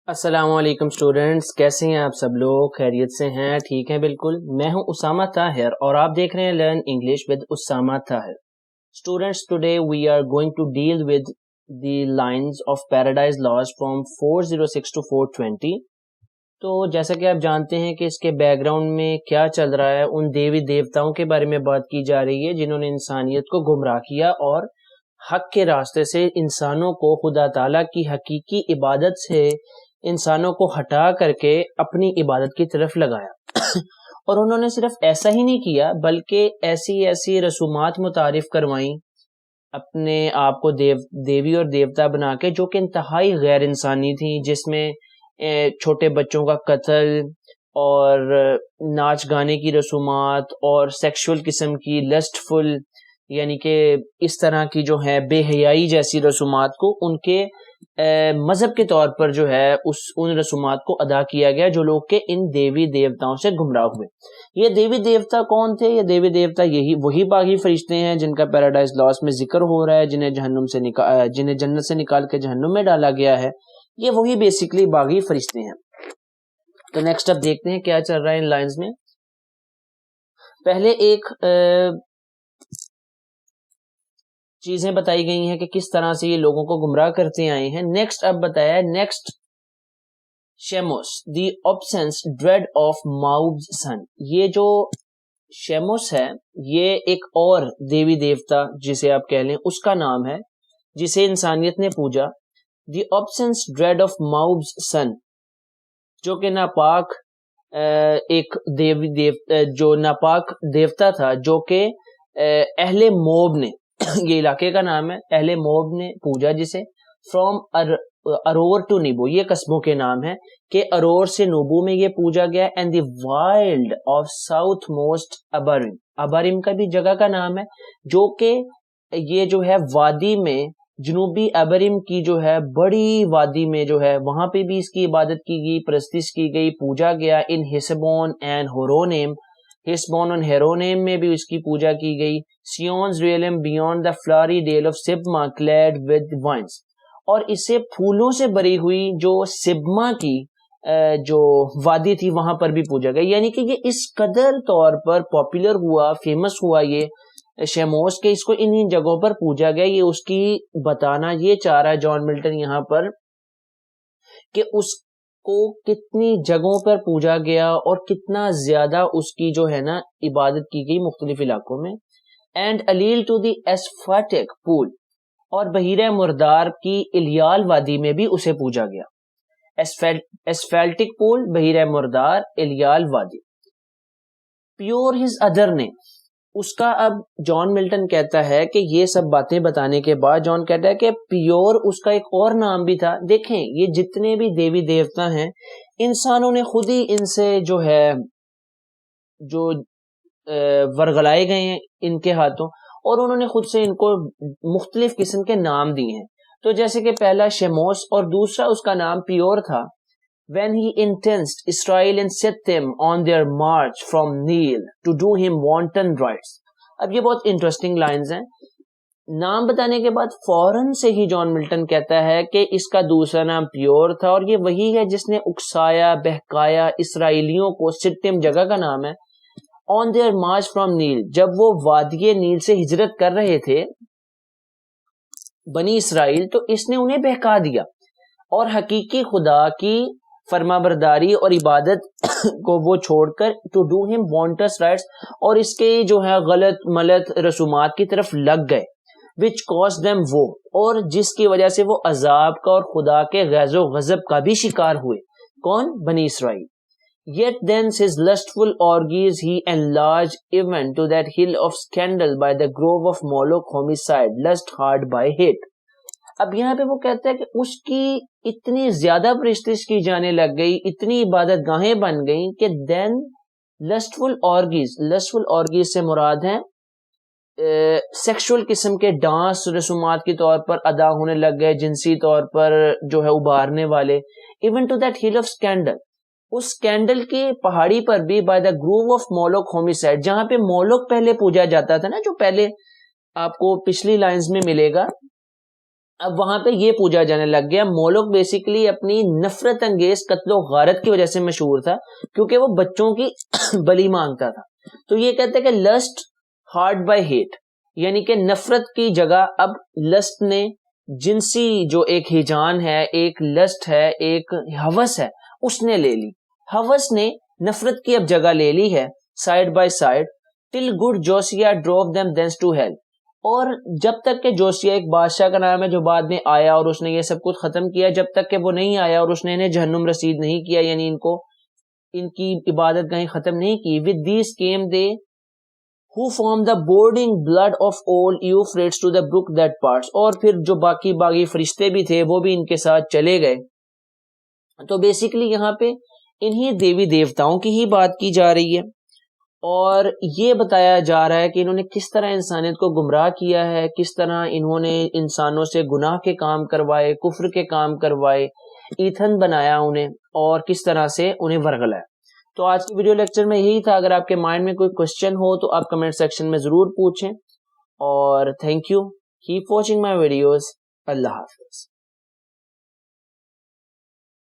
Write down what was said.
السلام علیکم اسٹوڈینٹس، کیسے ہیں آپ سب لوگ؟ خیریت سے ہیں؟ ٹھیک ہیں بالکل. میں ہوں اسامہ طاہر اور آپ دیکھ رہے ہیں learn English with Osama Tahir. Students, today we are going to deal with the lines of Paradise Lost from 406 to 420. تو جیسا کہ آپ جانتے ہیں کہ اس کے بیک گراؤنڈ میں کیا چل رہا ہے، ان دیوی دیوتاؤں کے بارے میں بات کی جا رہی ہے جنہوں نے انسانیت کو گمراہ کیا اور حق کے راستے سے انسانوں کو خدا تعالیٰ کی حقیقی عبادت سے انسانوں کو ہٹا کر کے اپنی عبادت کی طرف لگایا. اور انہوں نے صرف ایسا ہی نہیں کیا بلکہ ایسی رسومات متعارف کروائیں اپنے آپ کو دیوی اور دیوتا بنا کے، جو کہ انتہائی غیر انسانی تھیں، جس میں چھوٹے بچوں کا قتل اور ناچ گانے کی رسومات اور سیکشول قسم کی لسٹفل، یعنی کہ اس طرح کی جو ہے بے حیائی جیسی رسومات کو ان کے مذہب کے طور پر جو ہے ان رسومات کو ادا کیا گیا، جو لوگ کے ان دیوی دیوتاؤں سے گمراہ ہوئے. یہ دیوی دیوتا کون تھے؟ یہ دیوی دیوتا وہی باغی فرشتے ہیں جن کا پیراڈائز لاس میں ذکر ہو رہا ہے، جنہیں جنت سے نکال کے جہنم میں ڈالا گیا ہے. یہ وہی بیسیکلی باغی فرشتے ہیں. تو نیکسٹ اب دیکھتے ہیں کیا چل رہا ہے ان لائنز میں. پہلے ایک چیزیں بتائی گئی ہیں کہ کس طرح سے یہ لوگوں کو گمراہ کرتے آئے ہیں. نیکسٹ اب بتایا ہے next Chemosh the obscene dread of Moab's sons. یہ جو شیموس ہے یہ ایک اور دیوی دیوتا جسے آپ کہہ لیں اس کا نام ہے جسے انسانیت نے پوجا. دی آبسینس ڈریڈ آف ماؤز سن، جو کہ ناپاک ایک جو ناپاک دیوتا تھا، جو کہ اہل موب نے یہ علاقے کا نام ہے، اہل موب نے پوجا جسے. فرام ارور ٹو نیبو، یہ قصبوں کے نام ہے کہ ارور سے نوبو میں یہ پوجا گیا. And the wild of south most Abarim, Abarim کا بھی جگہ کا نام ہے، جو کہ یہ جو ہے وادی میں جنوبی ابرم کی جو ہے بڑی وادی میں جو ہے وہاں پہ بھی اس کی عبادت کی گئی، پرستش کی گئی، پوجا گیا. ان ہیسبون اینڈ ہورونیم، ہیسبون اور ہیرونیم میں بھی اس کی پوجا کی گئی. Seon's realm beyond the flowery dale of Sibma clad with vines, اور اسے پھولوں سے بری ہوئی جو سبما کی جو وادی تھی وہاں پر بھی پوجا گئی. یعنی کہ یہ اس قدر طور پر پاپولر ہوا، فیمس ہوا یہ شیموس کہ اس کو انہی جگہوں پر پوجا گیا. یہ اس کی بتانا یہ چاہ رہا ہے جان ملٹن یہاں پر کہ اس کو کتنی جگہوں پر پوجا گیا اور کتنا زیادہ اس کی جو ہے نا عبادت کی گئی مختلف علاقوں میں. اینڈ الیل ٹو دی ایسفاٹک پول، اور بحیرہ مردار کی الیال وادی میں بھی اسے پوجا گیا. ایسفالٹک پول، بحیرہ مردار، الیال وادی. پیور ہز ادر نیم، اس کا اب جان ملٹن کہتا ہے کہ یہ سب باتیں بتانے کے بعد جان کہتا ہے کہ پیور اس کا ایک اور نام بھی تھا. دیکھیں یہ جتنے بھی دیوی دیوتا ہیں انسانوں نے خود ہی ان سے جو ہے جو ورگلائے گئے ہیں ان کے ہاتھوں، اور انہوں نے خود سے ان کو مختلف قسم کے نام دیے ہیں. تو جیسے کہ پہلا شیموس اور دوسرا اس کا نام پیور تھا. when he incensed Israel and set them on their march from Nile to do him wanton rites. اب یہ بہت انٹرسٹنگ لائنز ہیں. نام بتانے کے بعد فوراً سے ہی جان ملٹن کہتا ہے کہ اس کا دوسرا نام پیور تھا، اور یہ وہی ہے جس نے اکسایا بہکایا اسرائیلیوں کو. سٹم جگہ کا نام ہے. on their march from Nile، جب وہ وادی نیل سے ہجرت کر رہے تھے بنی اسرائیل، تو اس نے انہیں بہکا دیا اور حقیقی خدا کی فرما برداری اور عبادت کو وہ چھوڑ کر ٹو ڈو ہم وانٹس رائٹس، اور اس کے جو ہے غلط ملت رسومات کی طرف لگ گئے. وچ کاز دیم وہ، اور جس کی وجہ سے وہ عذاب کا اور خدا کے غیظ و غضب کا بھی شکار ہوئے. کون؟ بنی اسرائیل. Yet thence his lustful orgies he enlarged even to that hill of scandal by the grove of Moloch homicide, lust hard by hate. اب یہاں پہ وہ کہتا ہے کہ اس کی اتنی زیادہ پرستش کی جانے لگ گئی، اتنی عبادت گاہیں بن گئیں کہ then lustful orgies سے مراد ہیں سیکشول قسم کے ڈانس رسومات کے طور پر ادا ہونے لگ گئے، جنسی طور پر جو ہے ابھارنے والے. even to that hill of scandal، اس اسکینڈل کی پہاڑی پر بھی by the grove of Moloch homicide, جہاں پہ مولوک پہلے پوجا جاتا تھا نا، جو پہلے آپ کو پچھلی لائنز میں ملے گا. اب وہاں پہ یہ پوجا جانے لگ گیا. مولوک بیسیکلی اپنی نفرت انگیز قتل و غارت کی وجہ سے مشہور تھا کیونکہ وہ بچوں کی بلی مانگتا تھا. تو یہ کہتے ہیں کہ لسٹ ہارڈ بائی ہیٹ، یعنی کہ نفرت کی جگہ اب لسٹ نے جنسی جو ایک ہیجان ہے، ایک لسٹ ہے، ایک ہوس ہے، اس نے لے لی. ہوس نے نفرت کی اب جگہ لے لی ہے side by side. Till good Josiah drove them thence to hell. اور جب تک کہ جوسیا ایک بادشاہ کا نام ہے جو بعد میں آیا اور اس نے یہ سب کچھ ختم کیا، جب تک کہ وہ نہیں آیا اور اس نے انہیں جہنم رسید نہیں کیا، یعنی ان کی عبادت گاہیں ختم نہیں کی. with these came they who formed the boarding blood of all Euphrates to the brook that parts. اور پھر جو باقی فرشتے بھی تھے وہ بھی ان کے ساتھ چلے گئے. تو بیسیکلی یہاں پہ انہی دیوی دیوتاؤں کی ہی بات کی جا رہی ہے اور یہ بتایا جا رہا ہے کہ انہوں نے کس طرح انسانیت کو گمراہ کیا ہے، کس طرح انہوں نے انسانوں سے گناہ کے کام کروائے، کفر کے کام کروائے، ایتھن بنایا انہیں، اور کس طرح سے انہیں ورگلایا. تو آج کی ویڈیو لیکچر میں یہی تھا. اگر آپ کے مائنڈ میں کوئی کوشچن ہو تو آپ کمنٹ سیکشن میں ضرور پوچھیں. اور thank you. Keep watching my videos. اللہ حافظ.